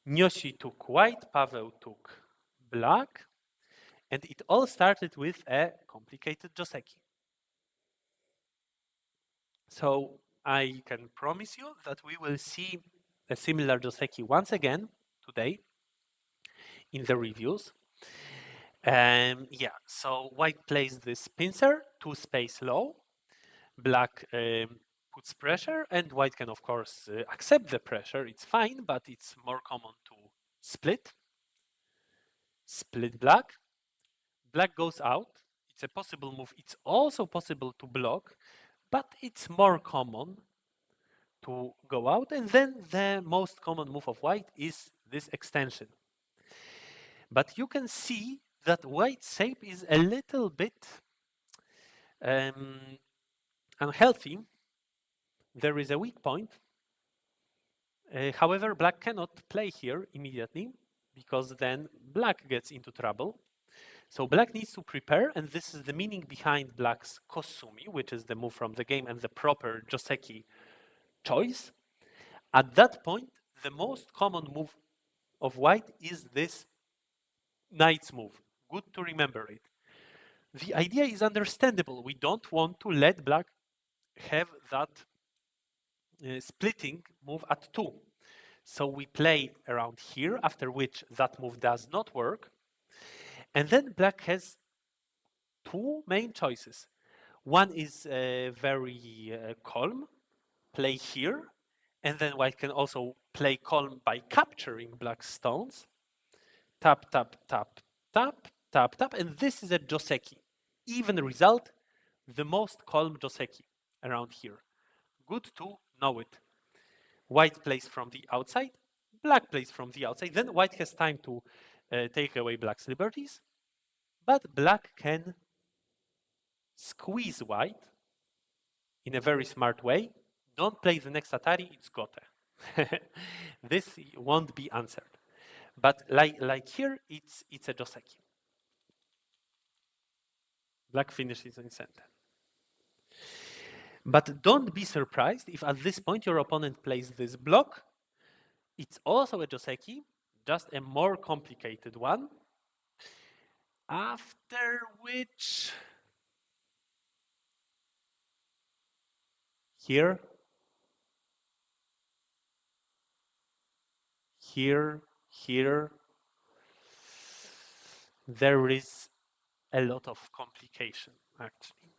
Nyoshi took white, Paweł took black, and it all started with a complicated joseki. So I can promise you that we will see a similar joseki once again today in the reviews. Yeah, so white plays this pincer, 2 space low, black puts pressure, and white can of course accept the pressure, it's fine, but it's more common to split. Split black, black goes out, it's a possible move, it's also possible to block, but it's more common to go out, and then the most common move of white is this extension. But you can see that white's shape is a little bit unhealthy. There is a weak point. However, black cannot play here immediately because then black gets into trouble. So black needs to prepare, and this is the meaning behind black's kosumi, which is the move from the game and the proper joseki choice. At that point, the most common move of white is this knight's move. Good to remember it. The idea is understandable. We don't want to let black have that splitting move at 2. So we play around here, after which that move does not work. And then black has 2 main choices. One is very calm, play here, and then white can also play calm by capturing black stones. Tap, tap, tap, tap, tap, tap, and this is a joseki. Even result, the most calm joseki around here. Good to know it. White plays from the outside, black plays from the outside. Then white has time to take away black's liberties, but black can squeeze white in a very smart way. Don't play the next Atari, it's gote. This won't be answered. But like here, it's a joseki. Black finishes in center. But don't be surprised if at this point your opponent plays this block. It's also a joseki, just a more complicated one. After which, here, there is a lot of complication, actually.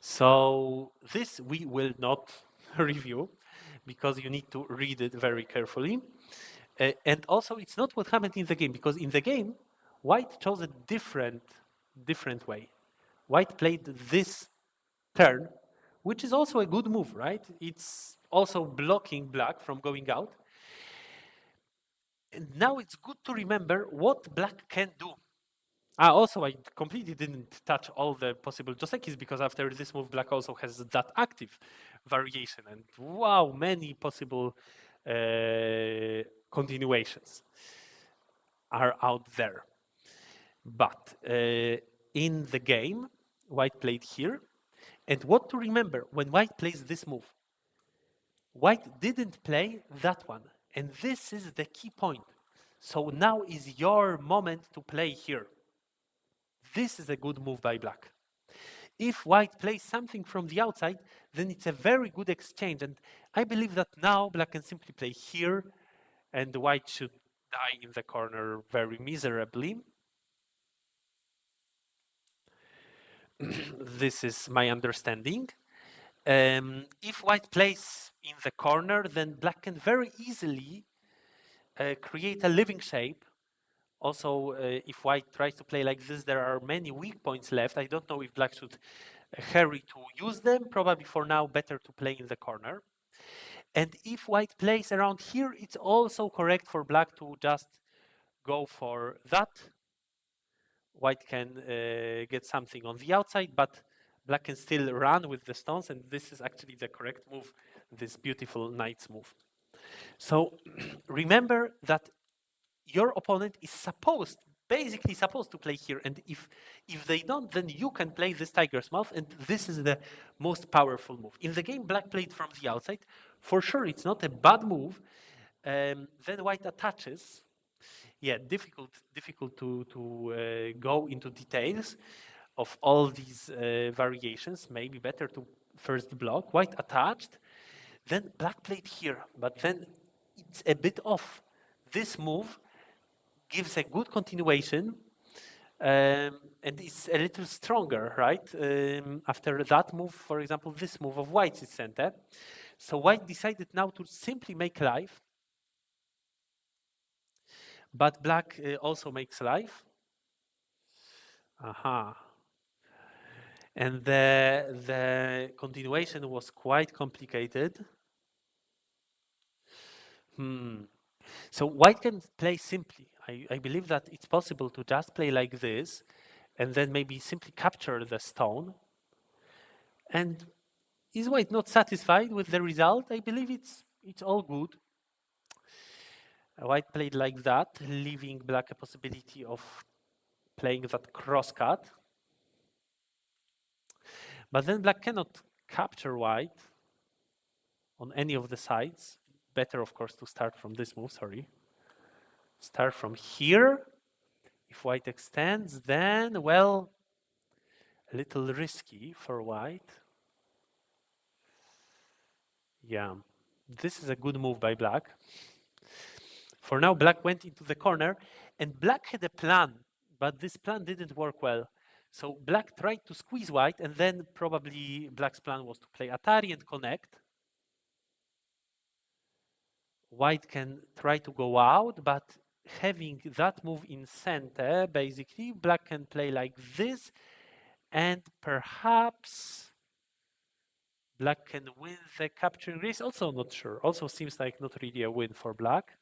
So this we will not review because you need to read it very carefully. And also, it's not what happened in the game, because in the game, white chose a different way. White played this turn, which is also a good move, right? It's also blocking black from going out. And now it's good to remember what black can do. Also, I completely didn't touch all the possible josekis, because after this move, black also has that active variation. And wow, many possible continuations are out there. But in the game, white played here. And what to remember, when white plays this move, white didn't play that one. And this is the key point. So now is your moment to play here. This is a good move by black. If white plays something from the outside, then it's a very good exchange. And I believe that now black can simply play here, and white should die in the corner very miserably. This is my understanding. If white plays in the corner, then black can very easily create a living shape. Also, if white tries to play like this, there are many weak points left. I don't know if black should hurry to use them. Probably for now, better to play in the corner. And if white plays around here, it's also correct for black to just go for that. White can get something on the outside, but black can still run with the stones, and this is actually the correct move, this beautiful knight's move. So remember that your opponent is basically supposed to play here, and if they don't, then you can play this tiger's mouth, and this is the most powerful move. In the game, black played from the outside. For sure, it's not a bad move, Then white attaches. Yeah, difficult to go into details of all these variations. Maybe better to first block. White attached. Then black played here, but then it's a bit off. This move gives a good continuation, and it's a little stronger, right? After that move, for example, this move of white's is center. So white decided now to simply make life, but black also makes life. Aha. And the continuation was quite complicated. So white can play simply. I believe that it's possible to just play like this and then maybe simply capture the stone. And is white not satisfied with the result? I believe it's all good. White played like that, leaving black a possibility of playing that crosscut. But then black cannot capture white on any of the sides. Better, of course, to start from this move, sorry. Start from here. If white extends, then, well, a little risky for white. Yeah, this is a good move by black. For now, black went into the corner, and black had a plan, but this plan didn't work well. So black tried to squeeze white, and then probably black's plan was to play Atari and connect. White can try to go out, but having that move in center, basically, black can play like this, and perhaps black can win the capturing race. Also not sure. Also seems like not really a win for black.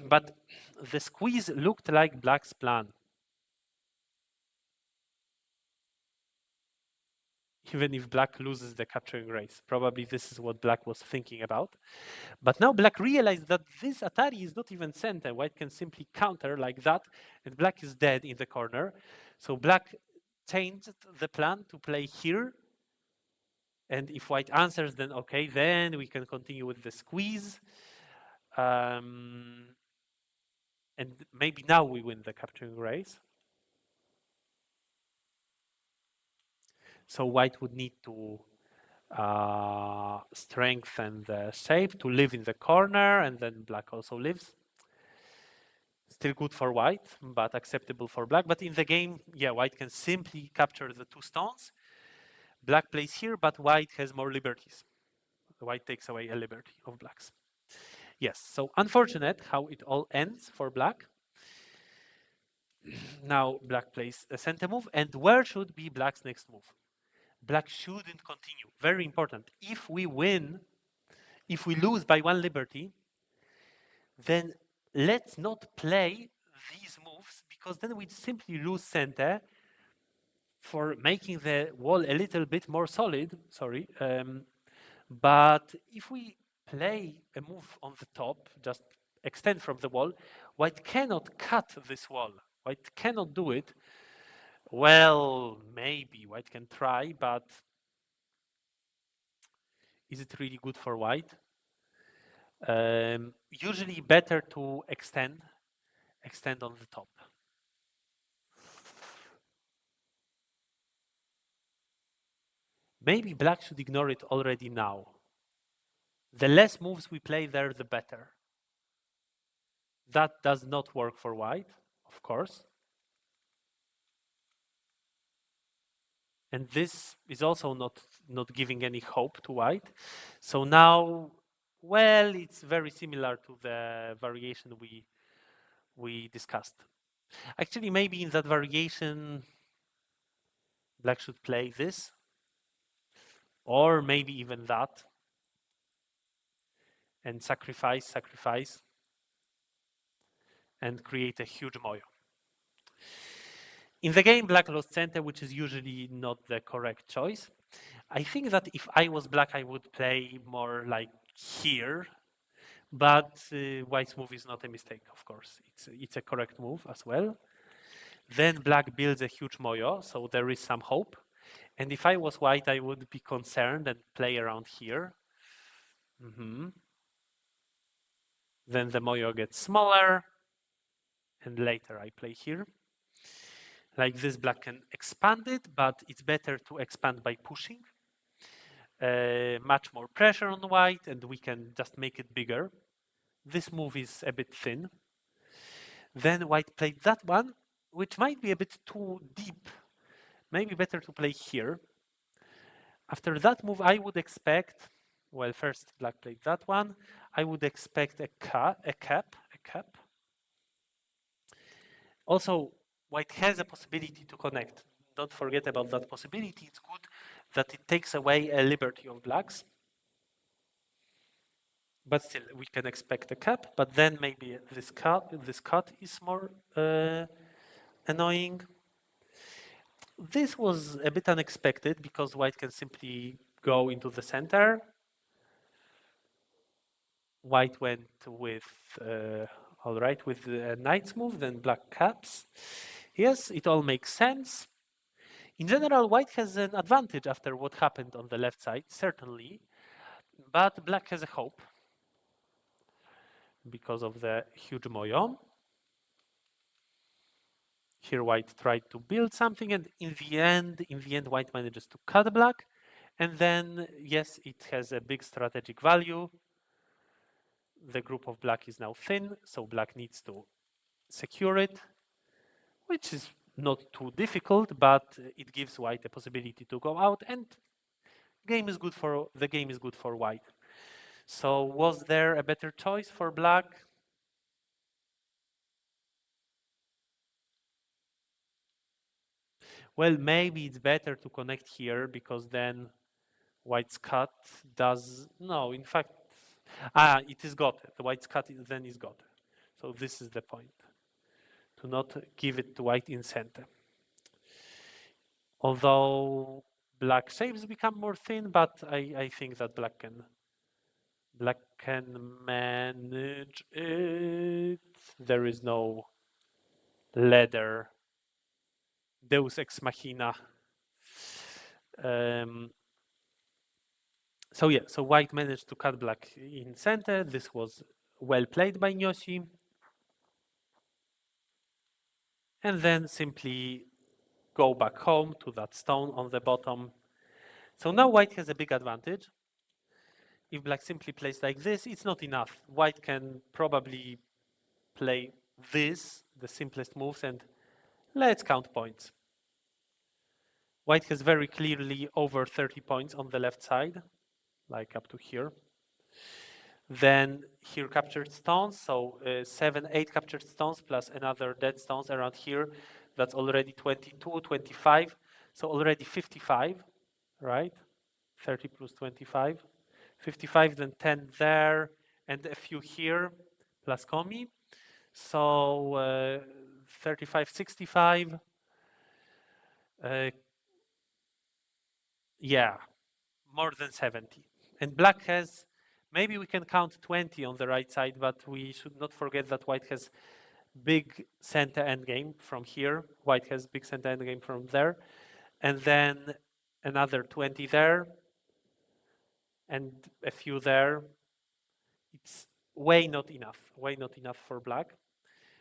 But the squeeze looked like black's plan. Even if black loses the capturing race. Probably this is what black was thinking about. But now black realized that this Atari is not even center. White can simply counter like that, and black is dead in the corner. So black changed the plan to play here. And if white answers, then okay, then we can continue with the squeeze. And maybe now we win the capturing race. So white would need to strengthen the shape to live in the corner, and then black also lives. Still good for white, but acceptable for black. But in the game, yeah, white can simply capture the two stones. Black plays here, but white has more liberties. White takes away a liberty of black's. Yes, so unfortunate how it all ends for black. Now black plays a center move, and where should be black's next move? Black shouldn't continue. Very important. If we win, if we lose by one liberty, then let's not play these moves, because then we simply lose center for making the wall a little bit more solid. Sorry. But if we play a move on the top, just extend from the wall, white cannot cut this wall. White cannot do it. Well, maybe white can try, but is it really good for white? Usually better to extend on the top. Maybe black should ignore it already now. The less moves we play there, the better. That does not work for white, of course. And this is also not giving any hope to white. So now, well, it's very similar to the variation we discussed. Actually, maybe in that variation, black should play this, or maybe even that, and sacrifice, and create a huge moyo. In the game, black lost center, which is usually not the correct choice. I think that if I was black, I would play more like here, but white's move is not a mistake, of course. It's a correct move as well. Then black builds a huge moyo, so there is some hope. And if I was white, I would be concerned and play around here. Then the moyo gets smaller, and later I play here. Like this, black can expand it, but it's better to expand by pushing. Much more pressure on white, and we can just make it bigger. This move is a bit thin. Then white played that one, which might be a bit too deep. Maybe better to play here. After that move, I would expect, well, first black played that one. I would expect a cap. Also, white has a possibility to connect. Don't forget about that possibility. It's good that it takes away a liberty of blacks. But still, we can expect a cap, but then maybe this cut is more annoying. This was a bit unexpected because white can simply go into the center. White went with, all right, with the knight's move, then black caps. Yes, it all makes sense. In general, white has an advantage after what happened on the left side, certainly, but black has a hope because of the huge moyo. Here white tried to build something, and in the end, white manages to cut black. And then, yes, it has a big strategic value. The group of black is now thin, so black needs to secure it, which is not too difficult, but it gives white a possibility to go out, and the game is good for white. So was there a better choice for black? Well, maybe it's better to connect here because then white's cut does, no, in fact, it is got. The white's cut then is got. So this is the point, to not give it to white in center. Although black shapes become more thin, but I think that black can manage it. There is no ladder, Deus ex machina. So yeah, so white managed to cut black in center. This was well played by Nyoshi. And then simply go back home to that stone on the bottom. So now white has a big advantage. If black simply plays like this, it's not enough. White can probably play this, the simplest moves, and let's count points. White has very clearly over 30 points on the left side, like up to here. Then here captured stones, so 7, 8 captured stones plus another dead stones around here. That's already 22, 25, so already 55, right? 30 plus 25. 55, then 10 there, and a few here, plus Komi. So 35, 65. Yeah, more than 70. And black has, maybe we can count 20 on the right side, but we should not forget that white has big center endgame from here. White has big center endgame from there. And then another 20 there. And a few there. It's way not enough for black.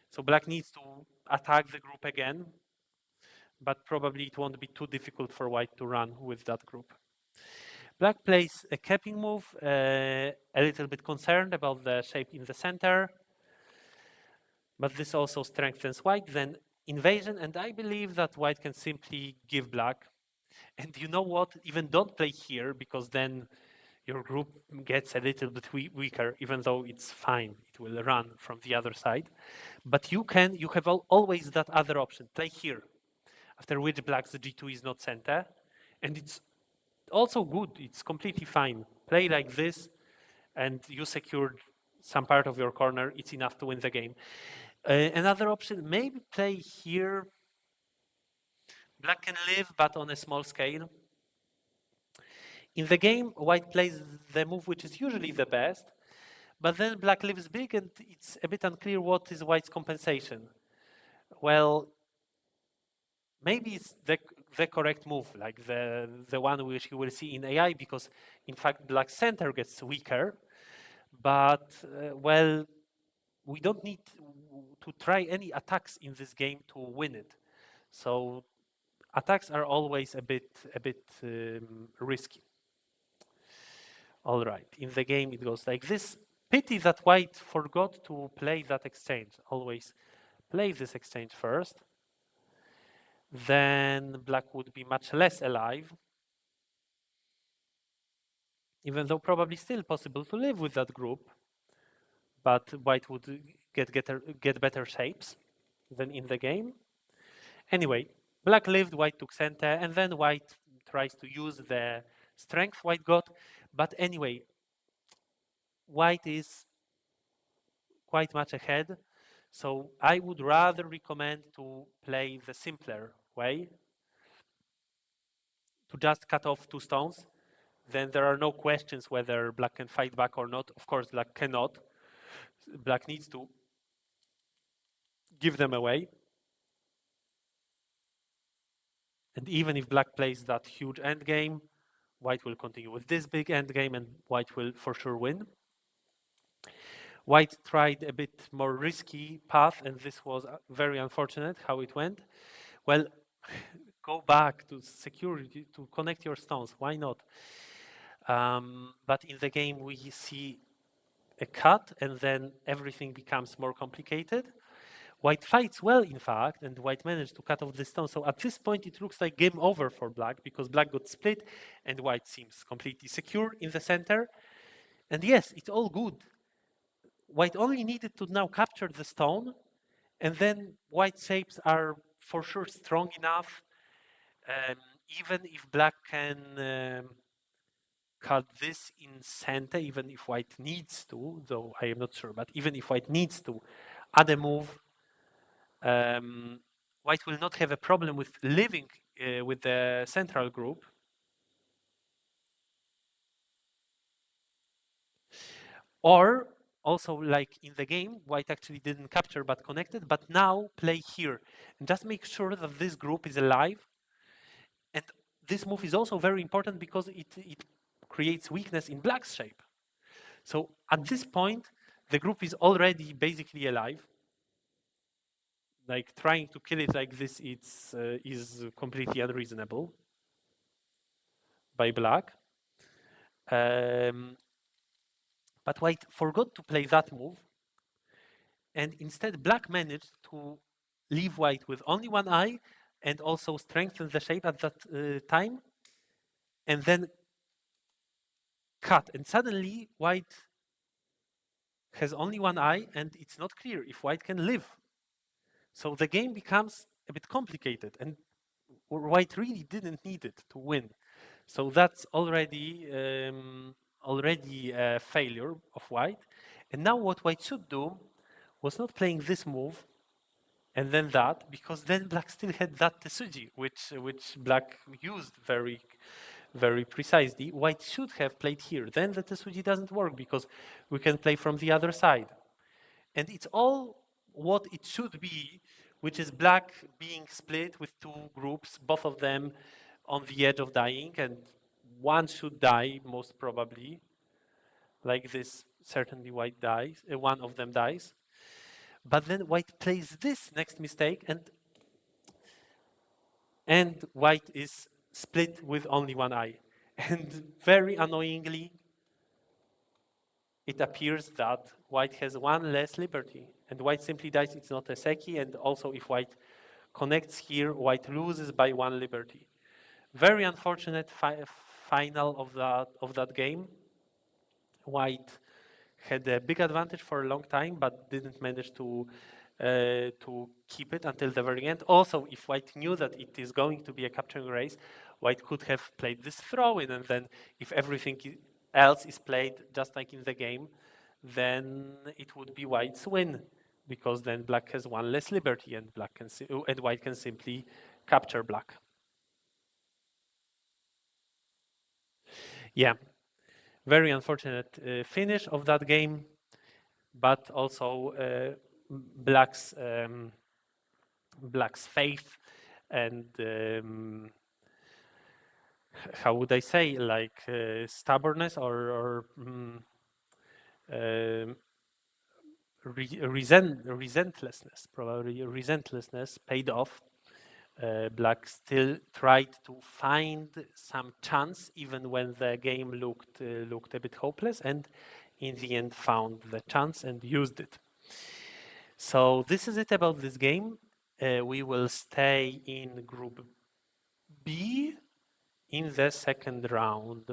So black needs to attack the group again, but probably it won't be too difficult for white to run with that group. Black plays a capping move, a little bit concerned about the shape in the center, but this also strengthens white. Then invasion, and I believe that white can simply give black. And you know what? Even don't play here, because then your group gets a little bit weaker, even though it's fine. It will run from the other side. But you have always that other option. Play here, after which black's G2 is not center. And it's also good. It's completely fine. Play like this, and you secured some part of your corner. It's enough to win the game. Another option, maybe play here. Black can live, but on a small scale. In the game, white plays the move which is usually the best, but then black lives big, and it's a bit unclear what is white's compensation. Well, maybe it's the correct move, like the one which you will see in AI, because in fact black center gets weaker, but well, we don't need to try any attacks in this game to win it. So attacks are always a bit risky. All right, in the game it goes like this. Pity that white forgot to play that exchange. Always play this exchange first. Then black would be much less alive. Even though probably still possible to live with that group. But white would get better shapes than in the game. Anyway, black lived, white took center, and then white tries to use the strength white got. But anyway, white is quite much ahead. So I would rather recommend to play the simpler way, to just cut off 2 stones. Then there are no questions whether black can fight back or not. Of course, black cannot. Black needs to give them away. And even if black plays that huge endgame, white will continue with this big endgame and white will for sure win. White tried a bit more risky path, and this was very unfortunate how it went. Well, go back to security to connect your stones. Why not? But in the game, we see a cut, and then everything becomes more complicated. White fights well, in fact, and white managed to cut off the stone. So at this point, it looks like game over for black because black got split, and white seems completely secure in the center. And yes, it's all good. White only needed to now capture the stone, and then white shapes are for sure strong enough. Even if black can cut this in center, even if white needs to, though I am not sure, but even if white needs to add a move, white will not have a problem with living with the central group. Or also, like in the game, white actually didn't capture but connected, but now play here and just make sure that this group is alive. And this move is also very important because it creates weakness in black's shape. So at this point, the group is already basically alive. Like trying to kill it like this, is completely unreasonable by black. But white forgot to play that move, and instead black managed to leave white with only one eye and also strengthen the shape at that time, and then cut. And suddenly white has only one eye, and it's not clear if white can live. So the game becomes a bit complicated, and white really didn't need it to win. So that's already a failure of white. And now what white should do was not playing this move and then that, because then black still had that Tetsuji, which black used very precisely. White should have played here. Then the Tetsuji doesn't work because we can play from the other side. And it's all what it should be, which is black being split with 2 groups, both of them on the edge of dying, and one should die most probably. Like this, certainly white dies, one of them dies. But then white plays this next mistake, and white is split with only one eye. And very annoyingly, it appears that white has 1 less liberty, and white simply dies. It's not a seki, and also if white connects here, white loses by 1 liberty. Very unfortunate final of that game. White had a big advantage for a long time, but didn't manage to keep it until the very end. Also, if white knew that it is going to be a capturing race, white could have played this throw-in, and then if everything else is played just like in the game, then it would be white's win, because then black has 1 less liberty, and white can simply capture black. Yeah, very unfortunate finish of that game, but also black's faith and how would I say, like stubbornness or resentlessness, probably resentlessness paid off. Black still tried to find some chance even when the game looked a bit hopeless, and in the end found the chance and used it. So this is it about this game. We will stay in Group B in the second round.